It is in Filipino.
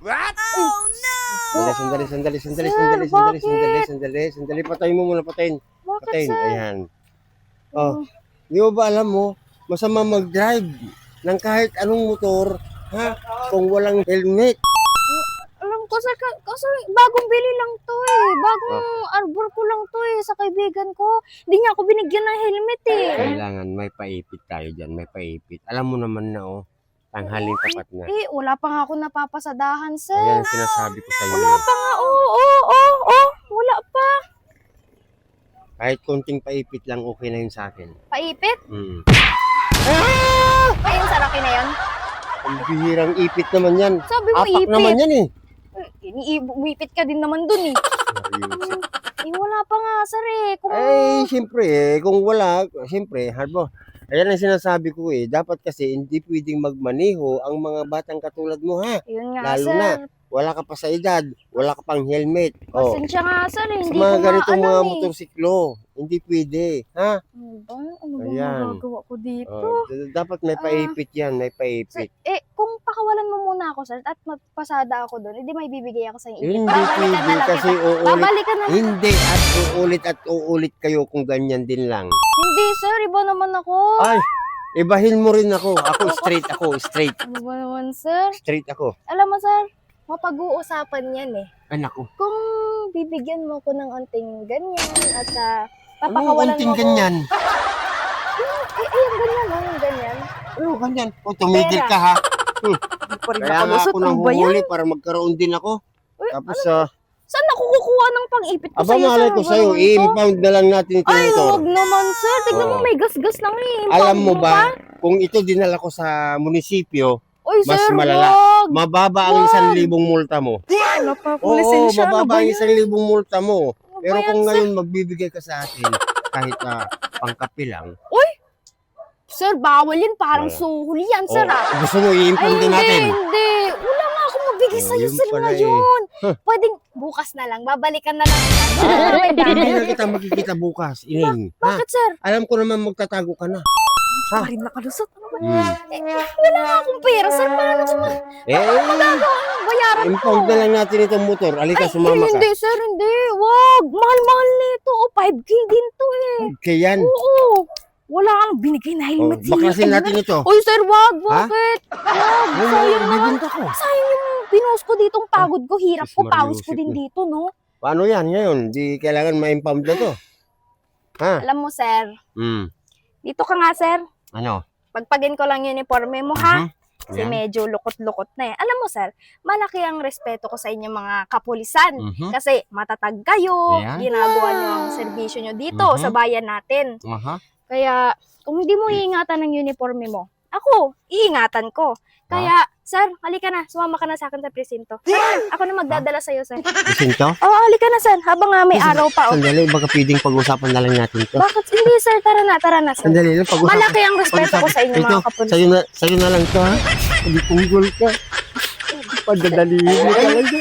What? Oh no! Sandali. Patayin mo muna, patayin. Bakit, Patayin, sir? ayan. Oh, di mo ba alam mo, masama mag-drive ng kahit anong motor, ha? Kung walang helmet. Alam ko, sir, kasi bagong bili lang to eh. Bagong arbor ko lang to eh, sa kaibigan ko. Hindi niya ako binigyan ng helmet eh. Kailangan may paipit tayo dyan, may paipit. Alam mo naman na, tanghaling tapat na. Eh, wala pa nga ako napapasadahan, sir. Ayan ang sinasabi ko sa'yo. Wala pa nga, oo. Wala pa. Kahit konting paipit lang, okay na yun sa akin. Paipit? Ah! Ayun, sa laki na yan. Ang bihirang ipit naman yan. Sabi mo, Apak ipit. naman yan eh. Uipit ka din naman dun eh. Wala pa nga, sir eh. Kung... Siyempre kung wala, siyempre, harbo. Ayan ang sinasabi ko eh. Dapat kasi hindi pwedeng magmaneho ang mga batang katulad mo, ha? Yun nga, Lalo sir. na, wala ka pa sa edad, wala ka pang helmet. Pasensya nga, sir. Sa Hindi mga ko nga ganitong mga alam eh. motorsiklo, hindi pwede, ha? Ano ba Ayan. magagawa ko dito? Dapat may paipit yan, may Sir, paipit. kung pakawalan mo muna ako, sir, at magpasada ako doon, hindi may bibigay ako sa inyo. Hindi Babalikan na pwede lang kasi kita. uulit. Babalikan na. Hindi at uulit kayo kung ganyan din lang. Hindi, sir. Iba naman ako. Ay, ibahin mo rin ako. Ako straight. Ano ba naman, sir? Straight ako. Alam mo, sir, mapag-uusapan yan eh. Anak ko. Kung bibigyan mo ko ng onting ganyan at Anong papakawalan unting mo ko. ganyan? Yung ganyan, yung ganyan. Ano ganyan? O, tumigil ka ha. Hindi pa rin Kaya nga nakalusot. ako Ano nang ba yan? humuli para magkaroon din ako. Uy, Tapos, Saan ako kukuha ng pang-ipit ko aba sa'yo, sir? malay ko Ano sa'yo, naman to? i-impound na lang natin ito Ay, motor. huwag naman, sir. Tignan mo, Oo. may gas-gas lang eh. Alam mo Impound ba, pa? kung ito dinala ko sa munisipyo, Uy, mas sir, malala. wag. mababa ang Wag. 1,000 multa mo. Wala pa akong Oo, lisensya. Ano mababa ba ang yan? 1,000 multa mo. Ano Pero ba yan, kung sir? ngayon magbibigay ka sa akin, kahit pangkapi lang, Sir, bawal yan. Parang Wala. suhuli yan, sir. gusto mo i-impound din natin? Hindi. Wala nga akong mabigay Oh, sa'yo, yun sir, pala eh. ngayon. Huh. Pwedeng bukas na lang. Babalikan na lang kita. May Hindi dami. na kita makikita bukas, Ining. Ha? Bakit, sir? Alam ko naman magtatago ka na. Ha? Pa rin nakalusot. Ano ba? Hmm. Wala nga akong pera, sir. Paano ko bayaran ko? Impound na lang natin itong motor. Alika, sumama ka. Hindi, sir. Hindi. Wag. Mahal-mahal nito. 5K din to eh. Okay yan. Oo. Wala kang binigay na helmet Baklasin natin ito. Uy, sir, wag. Bakit? Wag. Sayang naman. Bibinta ko. Sayang yung pinost ko ditong pagod ko. Hirap ko. Sus, Pawis ko Mariusip din eh. dito, no? Paano yan ngayon? Di kailangan ma-impound na to. Ha? Alam mo, sir. Dito ka nga, sir. Ano? Pagpagin ko lang yung uniforme mo, ha? Kasi Yan. medyo lukot-lukot na eh. Alam mo, sir, malaki ang respeto ko sa inyo mga kapulisan. Mhm. Kasi matatag kayo, Ayan. ginagawa nyo ang serbisyo nyo dito Mhm. sa bayan natin. Aha. Kaya, kung hindi mo iingatan ng uniforme mo, ako, iingatan ko. Kaya, sir, halika na, sumama ka na sa akin sa presinto. Ako na magdadala sa'yo, sir. Isin to? Oo, halika na, sir, habang may araw pa. Oh. Sandali, baka pwedeng pag-usapan na lang natin to. Bakit? Hindi, sir, tara na, sir. Sandali lang, pag-usapan. Malaki ang respeto ko sa inyo, Ito, mga kapulisan. sa'yo na lang to, ha? Hindi punggol ka. Padadalihin mo talaga.